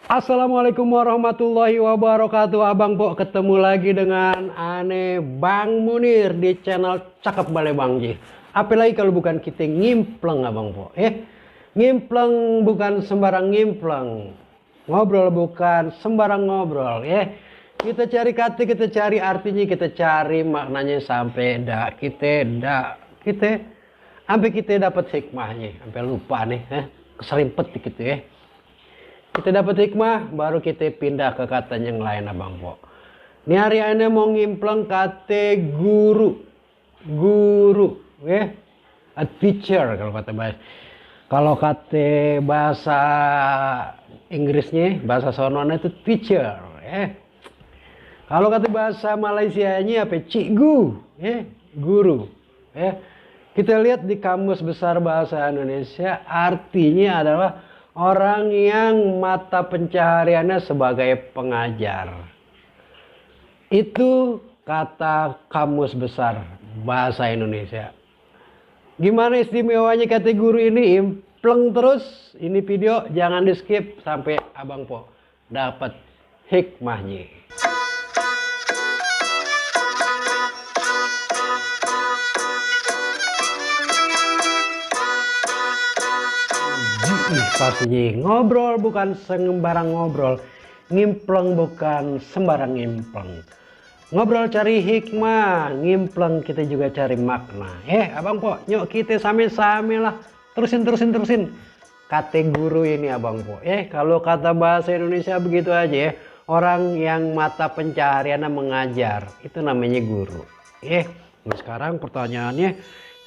Assalamualaikum warahmatullahi wabarakatuh. Abang Po ketemu lagi dengan Ane Bang Munir di channel Cakep Bale Bang Ji. Apalagi kalau bukan kita ngimpleng Abang Po. Ngimpleng bukan sembarang ngimpleng. Ngobrol bukan sembarang ngobrol Kita cari kata, kita cari artinya, kita cari maknanya sampai kita sampai kita dapat hikmahnya, sampai lupa nih keserimpet gitu kita dapat hikmah, baru kita pindah ke kata yang lain Abang Po. Ini hari ini mau ngimpleng kata guru. Guru, a teacher kalau kata bahasa. Kalau kata bahasa Inggrisnya, bahasa sononya itu teacher, Kalau kata bahasa Malaysianya apa? Cikgu, guru, Kita lihat di Kamus Besar Bahasa Indonesia, artinya adalah orang yang mata pencahariannya sebagai pengajar. Itu kata Kamus Besar Bahasa Indonesia. Gimana istimewanya kata guru ini? Impleng terus ini video, jangan di skip sampai Abang Po dapat hikmahnya. Pastinya ngobrol bukan sembarang ngobrol, ngimpleng bukan sembarang ngimpleng. Ngobrol cari hikmah, ngimpleng kita juga cari makna. Abang Po, yuk kita same-same lah, terusin. Kata guru ini Abang Po, kalau kata bahasa Indonesia begitu aja orang yang mata pencahariannya mengajar, itu namanya guru. Nah sekarang pertanyaannya,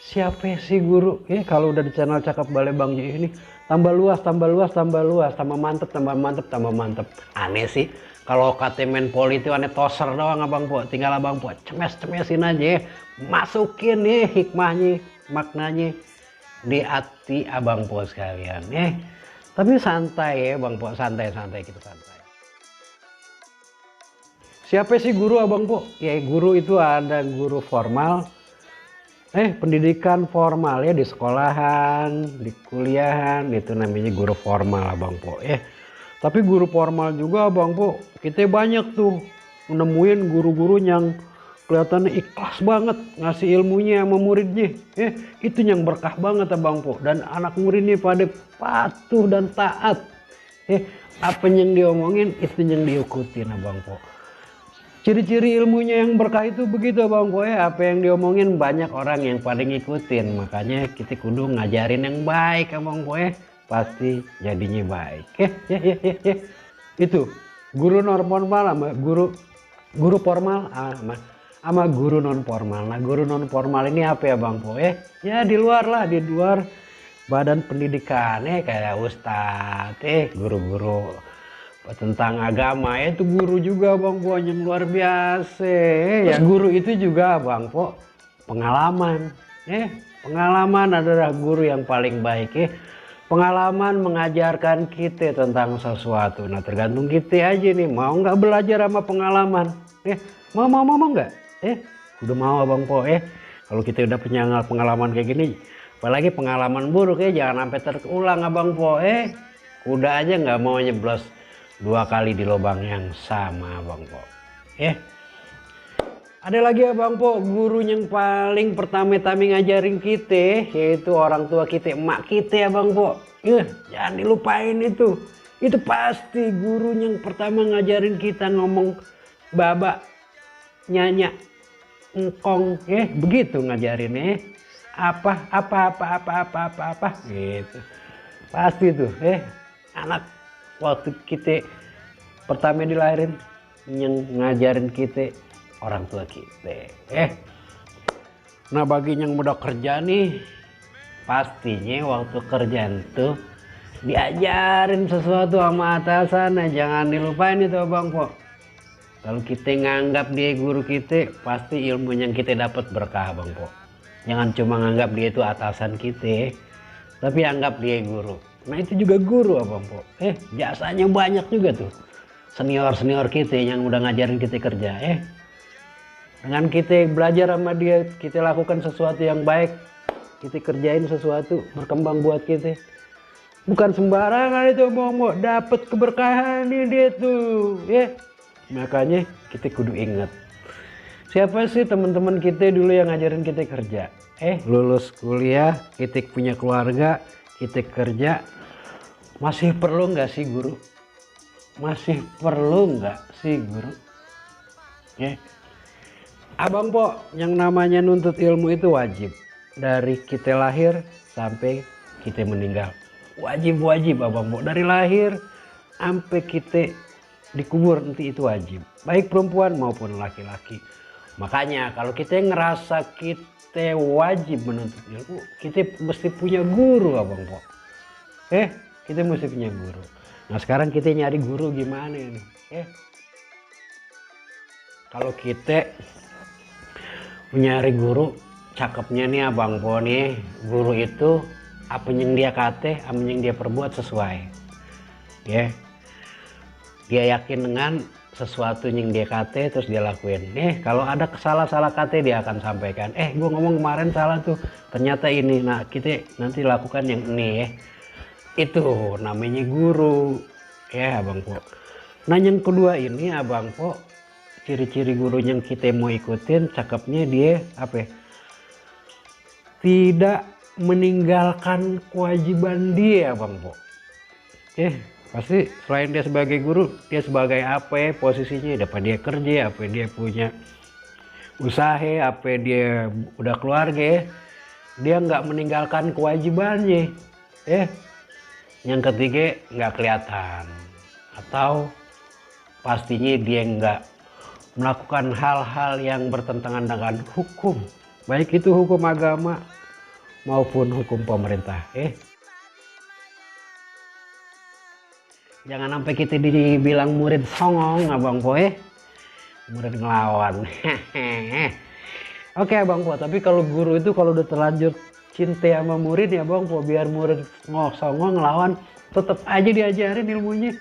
siapa sih guru? Kalau udah di channel Cakep Bale Bang Ji ini tambah luas, tambah mantep. Aneh sih kalau kata main poli itu aneh toser doang Abang Po. Tinggal Abang Po cemesin aja, masukin hikmahnya, maknanya di hati Abang Po sekalian. Tapi santai Bang Po, santai gitu, santai. Siapa sih guru Abang Po? Guru itu ada guru formal, pendidikan formal di sekolahan, di kuliahan, itu namanya guru formal Abang Po. Tapi guru formal juga Abang Po, kita banyak tuh menemuin guru-guru yang kelihatannya ikhlas banget ngasih ilmunya sama muridnya. Itu yang berkah banget Abang Po, dan anak muridnya pada patuh dan taat. Apa yang diomongin itu yang diikutin Abang Po. Ciri-ciri ilmunya yang berkah itu begitu Bang Po, apa yang diomongin banyak orang yang pada ngikutin. Makanya kita kudu ngajarin yang baik Bang Po, pasti jadinya baik. Itu guru normal sama guru formal sama guru non formal. Nah guru non formal ini apa ya Bang Po? Ya di luar badan pendidikan, kayak ustadz, guru-guru tentang agama, itu guru juga Bang Po yang luar biasa. Terus guru itu juga Bang Po pengalaman. Pengalaman adalah guru yang paling baik. Pengalaman mengajarkan kita tentang sesuatu. Nah tergantung kita aja nih, mau nggak belajar sama pengalaman. Mau nggak? Udah mau Bang Po. Kalau kita udah punya pengalaman kayak gini, apalagi pengalaman buruk jangan sampai terulang Abang Po. Udah aja nggak mau nyeblos 2 kali di lubang yang sama Bang Po. Ada lagi Bang Po, guru yang paling pertama-tama ngajarin kita, yaitu orang tua kita, emak kita Bang Po. Jangan dilupain itu. Itu pasti guru yang pertama ngajarin kita ngomong baba, nyanya, engkong, begitu ngajarin apa gitu. Pasti tuh anak waktu kita pertama dilahirin yang ngajarin kita orang tua kita. Nah bagi yang udah kerja nih, pastinya waktu kerjaan tuh diajarin sesuatu sama atasan, jangan dilupain itu Bang Po. Kalau kita nganggap dia guru kita, pasti ilmu yang kita dapat berkah Bang Po. Jangan cuma nganggap dia itu atasan kita, tapi anggap dia guru. Nah itu juga guru Abang Po. Jasanya banyak juga tuh. Senior kita yang udah ngajarin kita kerja. Dengan kita belajar sama dia, kita lakukan sesuatu yang baik, kita kerjain sesuatu berkembang buat kita. Bukan sembarangan itu mau dapat keberkahan ini dia tuh ya. Makanya kita kudu ingat, siapa sih teman-teman kita dulu yang ngajarin kita kerja? Lulus kuliah, kita punya keluarga, kita kerja, masih perlu nggak sih guru? Masih perlu nggak sih guru? Abang Po, yang namanya nuntut ilmu itu wajib. Dari kita lahir sampai kita meninggal. Wajib Abang Po. Dari lahir sampai kita dikubur nanti itu wajib. Baik perempuan maupun laki-laki. Makanya kalau kita ngerasa kita wajib menuntut ilmu, kita mesti punya guru Abang Po. Kita mesti punya guru. Nah sekarang kita nyari guru gimana nih? Kalau kita nyari guru, cakepnya nih Abang Po nih, guru itu apa yang dia kate, apa yang dia perbuat sesuai. Dia yakin dengan sesuatu yang dia kate terus dia lakuin. Kalau ada salah kate dia akan sampaikan. Gue ngomong kemarin salah tuh, ternyata ini. Nah kita nanti lakukan yang ini ya. Itu namanya guru Abang Po. Nah yang kedua ini Abang Po, ciri-ciri guru yang kita mau ikutin, cakepnya dia apa? Tidak meninggalkan kewajiban dia Abang Po. Pasti selain dia sebagai guru, dia sebagai apa posisinya, apa dia kerja, apa dia punya usaha, apa dia udah keluarga, dia nggak meninggalkan kewajibannya. Yang ketiga nggak kelihatan, atau pastinya dia nggak melakukan hal-hal yang bertentangan dengan hukum, baik itu hukum agama maupun hukum pemerintah. Jangan sampai kita dibilang murid songong Abang Po, murid ngelawan. Oke Abang Po, tapi kalau guru itu kalau udah terlanjur cinta sama murid ya Bang Po, biar murid songong ngelawan tetap aja diajarin ilmunya.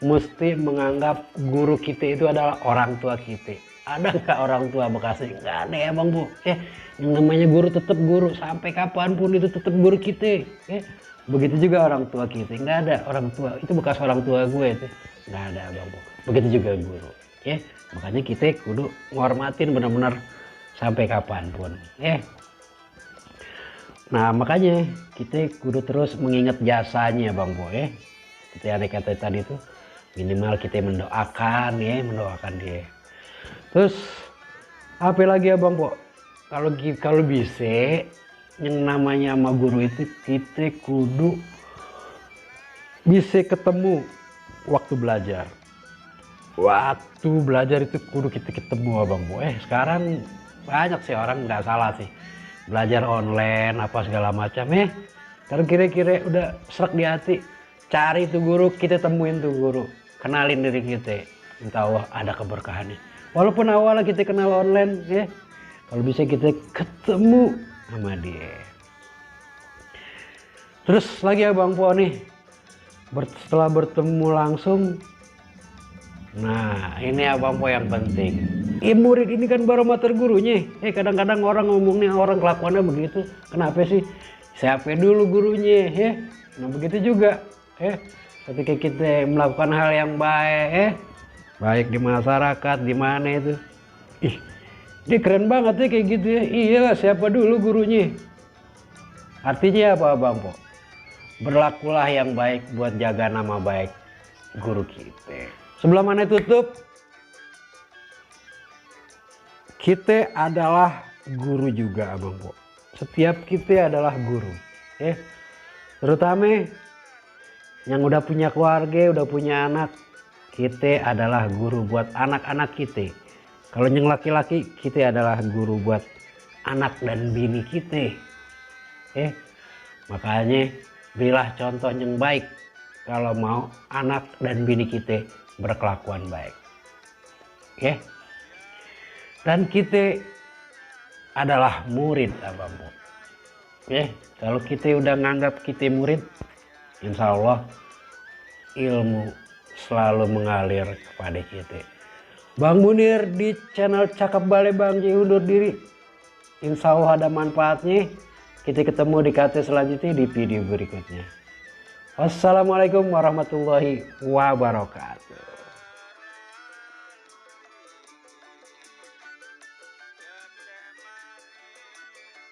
Mesti menganggap guru kita itu adalah orang tua kita. Ada nggak orang tua bekasnya? Nggak ada ya Bang Po. Yang namanya guru tetap guru, sampai kapanpun itu tetap guru kita. Begitu juga orang tua kita, nggak ada orang tua itu bekas orang tua gue itu, nggak ada Bang Po. Begitu juga guru. Makanya kita kudu ngormatin benar-benar sampai kapanpun. Nah makanya kita kudu terus mengingat jasanya Bang Po. Seperti yang kata tadi itu, minimal kita mendoakan mendoakan dia. Terus apa lagi ya Bang Po? Kalau bisa yang namanya sama guru itu kita kudu bisa ketemu waktu belajar. Waktu belajar itu kudu kita ketemu Abang Po. Sekarang banyak sih orang, nggak salah sih, belajar online apa segala macam. Kalau kira-kira udah serak di hati, cari tuh guru, kita temuin tuh guru, kenalin diri kita, insya Allah ada keberkahannya. Walaupun awalnya kita kenal online kalau bisa kita ketemu sama dia. Terus lagi ya Bang Po nih, setelah bertemu langsung, nah ini ya Bang Po yang penting, murid ini kan barometer gurunya. Kadang-kadang orang ngomongnya, orang kelakuannya begitu, kenapa sih? Siapa dulu gurunya Nah begitu juga ketika kita melakukan hal yang baik baik di masyarakat, di mana itu, dia keren banget kayak gitu iyalah, siapa dulu gurunya. Artinya apa Bang Po? Berlakulah yang baik buat jaga nama baik guru kita. Sebelum mana tutup, kita adalah guru juga Abang Po. Setiap kita adalah guru terutama yang udah punya keluarga, udah punya anak, kita adalah guru buat anak-anak kita. Kalau yang laki-laki, kita adalah guru buat anak dan bini kita. Makanya berilah contoh yang baik kalau mau anak dan bini kita berkelakuan baik. Dan kita adalah murid Abang Po. Kalau kita udah nganggap kita murid, insya Allah ilmu selalu mengalir kepada kita. Bang Munir di channel Cakep Bale Bang J undur diri. Insya Allah ada manfaatnya. Kita ketemu di KT selanjutnya di video berikutnya. Wassalamualaikum warahmatullahi wabarakatuh.